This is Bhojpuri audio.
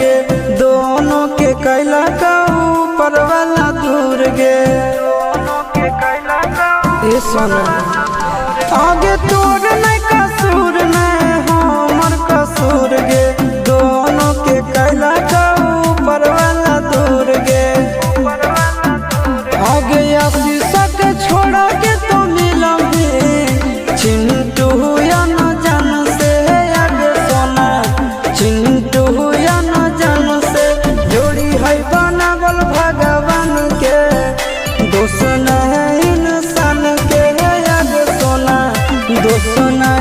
गे दोनों के कैला का ऊपर वाला दूर गे ए सोना आगे तोर नहीं कसूर नहीं हमर कसूर गे दोनों के कैला का ऊपर वाला दूर गे आगे शीशा के छोड़ा के तो मिलोगे चिंटू या न जान से आगे सोना चिंटू या न जान से जोड़ी है बनावल भगवान के दोस्त न है इंसान के आगे सोना दोस्त न